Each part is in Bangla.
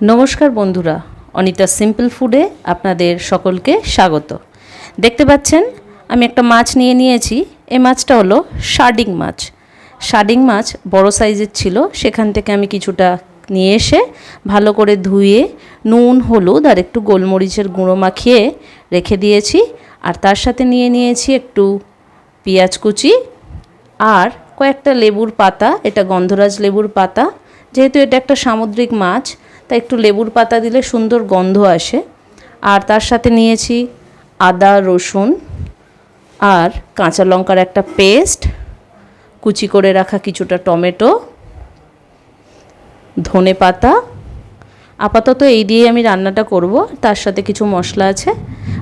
नमस्कार बंधुरा अनिता सिम्पल फुडे आपनादेर सकलके स्वागत। देखते पाच्छेन आमी एकटा माछ निये नियेछि। एई माछटा हलो शार्डिंग माछ। शार्डिंग माछ बड़ो साइजेर छिलो, सेखान थेके आमी किछुटा निये एसे भालो करे धुए नुन हलुद और एकटु गोलमरिचेर गुঁড়ो माखिए रेखे दिएछि। और तार साथे निये नियेछि एकटु पेंयाज कुचि और कयेकटा लेबुर पाता। एटा गंधराज लेबुर पाता, जेहेतु एटा एकटा सामुद्रिक माछ ताई एकटु लेबुर पाता दिले सुंदर गंध आसे। और तार साथे नियेछि आदा रसुन और काँचा लंकार एकटा पेस्ट, कुचि करे राखा किछुटा टमेटो, धने पाता। आपातत এই দিয়ে আমি রান্নাটা করব। তার সাথে কিছু মশলা আছে,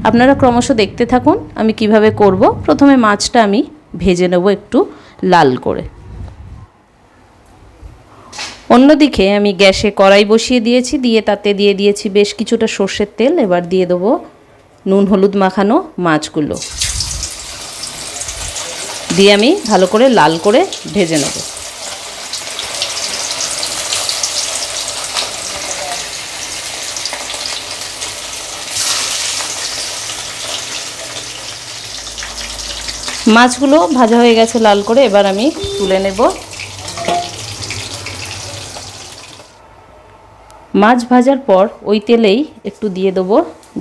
আপনারা ক্রমশ দেখতে থাকুন আমি কিভাবে করব। প্রথমে মাছটা আমি ভেজে নেব একটু লাল করে। অন্যদিকে আমি গ্যাসে কড়াই বসিয়ে দিয়েছি, দিয়ে তাতে দিয়ে দিয়েছি বেশ কিছুটা সরষের তেল। এবার দিয়ে দেব নুন হলুদ মাখানো মাছগুলো, দিয়ে আমি ভালো করে লাল করে ভেজে নেব। মাছগুলো ভাজা হয়ে গেছে লাল করে, এবার আমি তুলে নেব। মাছ ভাজার পর ওই তেলেই একটু দিয়ে দেব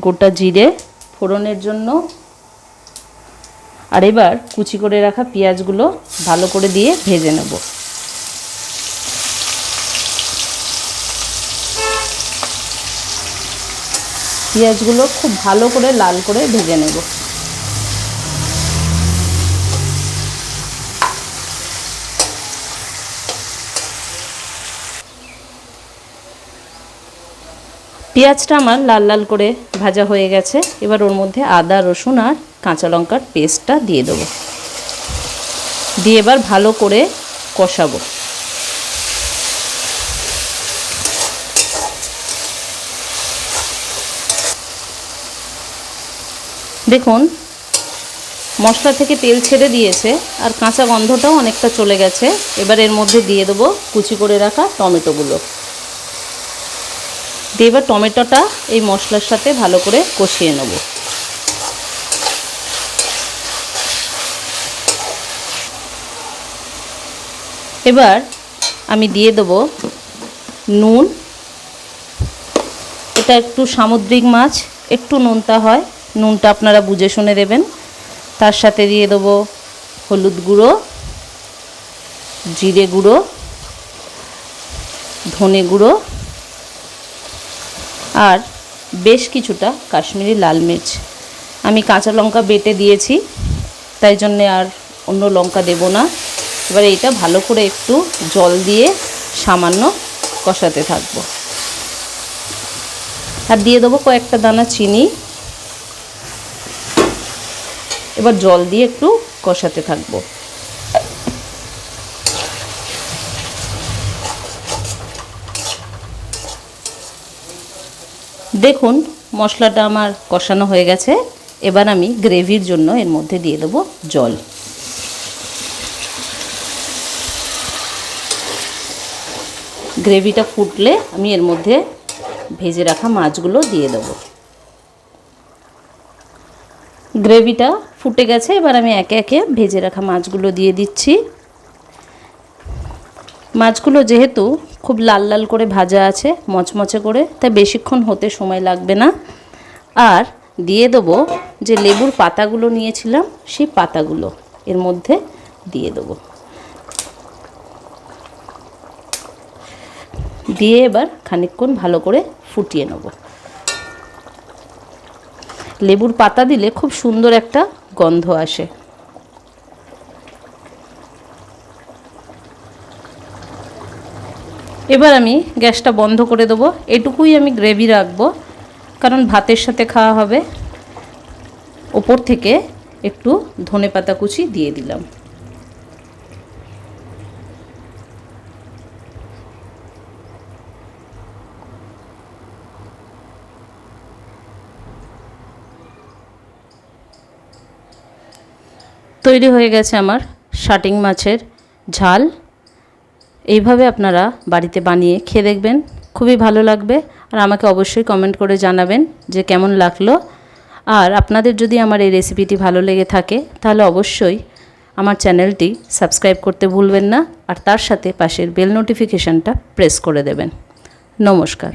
গোটা জিরে ফোড়নের জন্য। আর এবার কুচি করে রাখা পেঁয়াজগুলো ভালো করে দিয়ে ভেজে নেব। পেঁয়াজগুলো খুব ভালো করে লাল করে ভেজে নেব। পেঁয়াজটা আমার লাল লাল করে ভাজা হয়ে গেছে। এবার ওর মধ্যে আদা রসুন আর কাঁচা লঙ্কার পেস্টটা দিয়ে দেবো, দিয়ে এবার ভালো করে কষাবো। দেখুন মশলা থেকে তেল ছেড়ে দিয়েছে আর কাঁচা গন্ধটাও অনেকটা চলে গেছে। এবার এর মধ্যে দিয়ে দেবো কুচি করে রাখা টমেটোগুলো, দিয়ে এবার টমেটোটা এই মশলার সাথে ভালো করে কষিয়ে নেব। এবার আমি দিয়ে দেব নুন। এটা একটু সামুদ্রিক মাছ, একটু নোনতা হয়, নুনটা আপনারা বুঝে শুনে দেবেন। তার সাথে দিয়ে দেব হলুদ গুঁড়ো, জিরে গুঁড়ো, ধনে গুঁড়ো আর বেশ কিছুটা কাশ্মীরি লাল মির্চ। আমি কাঁচা লঙ্কা বেটে দিয়েছি, তাই জন্যে আর অন্য লঙ্কা দেব না। এবার এইটা ভালো করে একটু জল দিয়ে সামান্য কষাতে থাকবো। আর দিয়ে দেবো কয়েকটা দানা চিনি। এবার জল দিয়ে একটু কষাতে থাকবো। দেখুন মশলাটা আমার কষানো হয়ে গেছে। এবার আমি গ্রেভির জন্য এর মধ্যে দিয়ে দেবো জল। গ্রেভিটা ফুটলে আমি এর মধ্যে ভেজে রাখা মাছগুলো দিয়ে দেবো। গ্রেভিটা ফুটে গেছে, এবার আমি একে একে ভেজে রাখা মাছগুলো দিয়ে দিচ্ছি। মাছগুলো যেহেতু খুব লাল লাল করে ভাজা আছে মচমচে করে, তাই বেশিক্ষণ হতে সময় লাগবে না। আর দিয়ে দেবো যে লেবুর পাতাগুলো নিয়েছিলাম সেই পাতাগুলো এর মধ্যে দিয়ে দেবো, দিয়ে এবার খানিকক্ষণ ভালো করে ফুটিয়ে নেব। লেবুর পাতা দিলে খুব সুন্দর একটা গন্ধ আসে। এবার আমি গ্যাসটা বন্ধ করে দেবো। এটুকুই আমি গ্রেভি রাখবো, কারণ ভাতের সাথে খাওয়া হবে। ওপর থেকে একটু ধনেপাতা কুচি দিয়ে দিলাম। তৈরি হয়ে গেছে আমার শার্টিং মাছের ঝাল। এইভাবে আপনারা বাড়িতে বানিয়ে খেয়ে দেখবেন, খুবই ভালো লাগবে। আর আমাকে অবশ্যই কমেন্ট করে জানাবেন যে কেমন লাগলো। আর আপনাদের যদি আমার এই রেসিপিটি ভালো লেগে থাকে তাহলে অবশ্যই আমার চ্যানেলটি সাবস্ক্রাইব করতে ভুলবেন না, আর তার সাথে পাশের বেল নোটিফিকেশানটা প্রেস করে দেবেন। নমস্কার।